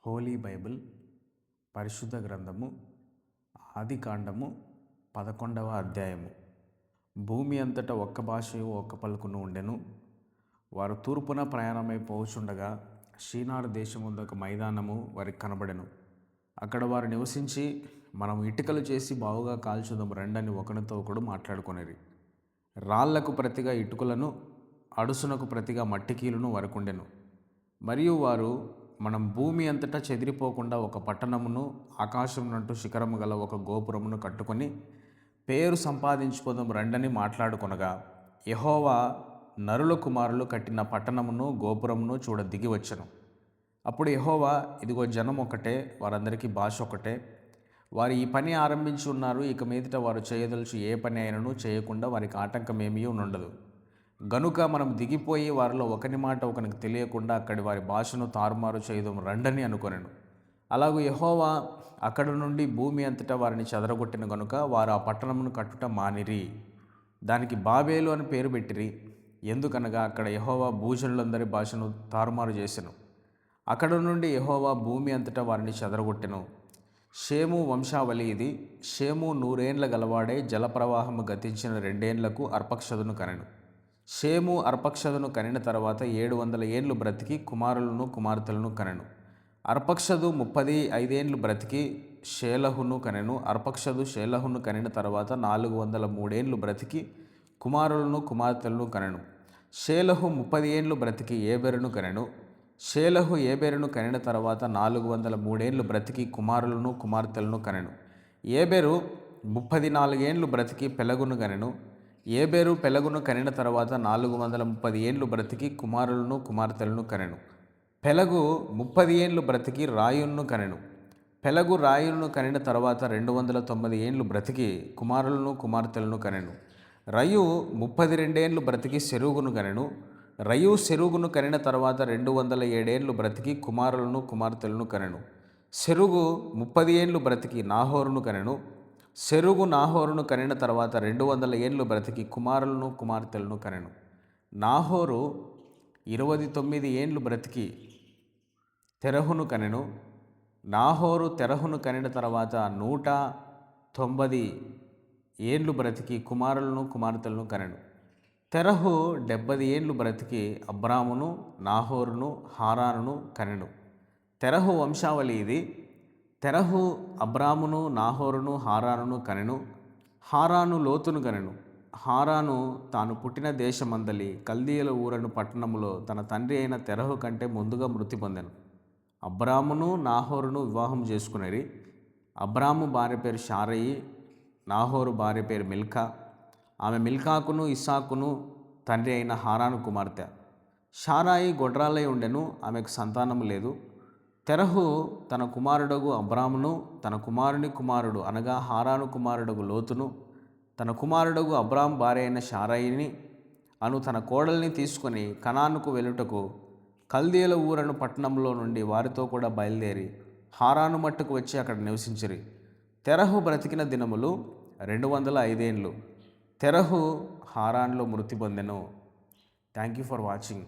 Holi Bible పరిశుద్ధ గ్రంథము ఆదికాండము 11వ అధ్యాయము. భూమి అంతటా ఒక్క భాషయు ఒక్క పలుకును ఉండెను. వారు తూర్పున ప్రయాణమై పోవుచుండగా షీనారు దేశముందు ఒక మైదానము వారికి కనబడెను. అక్కడ వారు నివసించి, మనం ఇటుకలు చేసి బావుగా కాల్చుదాం రండని ఒకనితో ఒకడు మాట్లాడుకొనిరి. రాళ్లకు ప్రతిగా ఇటుకలను, అడుసునకు ప్రతిగా మట్టికీలును వరకుండెను. మరియు వారు, మనం భూమి అంతటా చెదిరిపోకుండా ఒక పట్టణమును, ఆకాశం నంటూ శిఖరము గల ఒక గోపురమును కట్టుకొని పేరు సంపాదించుకుందాం రండని మాట్లాడుకొనగా, యెహోవా నరుల కుమారులు కట్టిన పట్టణమును గోపురమును చూడ దిగి వచ్చెను. అప్పుడు యెహోవా, ఇదిగో జనం ఒకటే, వారందరికీ భాష ఒకటే, వారు ఈ పని ఆరంభించి ఉన్నారు. ఇక మీదట వారు చేయదలుచు ఏ పని అయినను చేయకుండా వారికి ఆటంకమేమీ ఉండదు. గనుక మనం దిగిపోయి వారిలో ఒకని మాట ఒకనికి తెలియకుండా అక్కడి వారి భాషను తారుమారు చేయడం రండని అనుకొనెను. అలాగూ యెహోవా అక్కడ నుండి భూమి అంతటా వారిని చెదరగొట్టిన గనుక వారు ఆ పట్టణమును కట్టుట మానిరి. దానికి బాబేలు అని పేరు పెట్టిరి. ఎందుకనగా అక్కడ యెహోవా భూజనులందరి భాషను తారుమారు చేసెను. అక్కడ నుండి యెహోవా భూమి అంతటా వారిని చెదరగొట్టెను. షేము వంశావళి ఇది. షేము 100 ఏండ్ల గలవాడే జలప్రవాహము గతించిన 2 ఏండ్లకు అర్పక్షదును కనెను. షేము అర్పక్షదును కనిన తర్వాత 700 ఏండ్లు బ్రతికి కుమారులను కుమార్తెలను కనెను. అర్పక్షదు 35 ఏండ్లు బ్రతికి షేలహును కనెను. అర్పక్షదు షేలహును కనిన తర్వాత 403 ఏండ్లు బ్రతికి కుమారులను కుమార్తెలను కనెను. షేలహు 30 ఏండ్లు బ్రతికి ఏబెరును కనెను. షేలహు ఏబెరును కనిన తర్వాత 403 ఏండ్లు బ్రతికి కుమారులను కుమార్తెలను కనెను. ఏబెరు 34 ఏండ్లు బ్రతికి పెలగును కనెను. ఏబెరు పెలగును కనిన తర్వాత 430 ఏండ్లు బ్రతికి కుమారులను కుమార్తెలను కనెను. పెలగు 30 ఏండ్లు బ్రతికి రాయును కనెను. పెలగు రాయును కనిన తర్వాత 290 ఏండ్లు బ్రతికి కుమారులను కుమార్తెలను కనెను. రయు 32 ఏండ్లు బ్రతికి సెరూగును కనెను. రయు సెరూగును కనిన తర్వాత 207 ఏండ్లు బ్రతికి కుమారులను కుమార్తెలను కనెను. సెరుగు 30 ఏండ్లు బ్రతికి నాహోరును కనెను. సెరుగు నాహోరును కనిన తర్వాత 200 ఏండ్లు బ్రతికి కుమారులను కుమార్తెలను కనెను. నాహోరు 29 ఏండ్లు బ్రతికి తెరహును కనెను. నాహోరు తెరహును కనిన తర్వాత 190 ఏండ్లు బ్రతికి కుమారులను కుమార్తెలను కనెను. తెరహు 70 ఏండ్లు బ్రతికి అబ్రామును, నాహోరును, హారానును కనెను. తెరహు వంశావళి ఇది. తెరహు అబ్రామును, నాహోరును, హారానును కనెను. హారాను లోతును కనెను. హారాను తాను పుట్టిన దేశమందలి కల్దీయుల ఊరను పట్టణములో తన తండ్రి అయిన తెరహు కంటే ముందుగా మృతి పొందెను. అబ్రామును, నాహోరును వివాహం చేసుకునేరి. అబ్రాము భార్య పేరు షారయి, నాహోరు భార్య పేరు మిల్కా. ఆమె మిల్కాకును ఇస్సాకును తండ్రి అయిన హారాను కుమార్తె. షారాయి గొడ్రాలై ఉండెను, ఆమెకు సంతానము లేదు. తెరహు తన కుమారుడగు అబ్రామును, తన కుమారుని కుమారుడు అనగా హారాను కుమారుడగు లోతును, తన కుమారుడగు అబ్రాము భార్య అయిన షారాయిని అను తన కోడల్ని తీసుకొని కనానుకు వెళ్ళుటకు కల్దీయుల ఊరను పట్టణంలో నుండి వారితో కూడా బయలుదేరి హారాను మట్టుకు వచ్చి అక్కడ నివసించిరి. తెరహు బ్రతికిన దినములు 205 ఏండ్లు. తెరహు హారాన్లో మృతి పొందెను. Thank you for watching.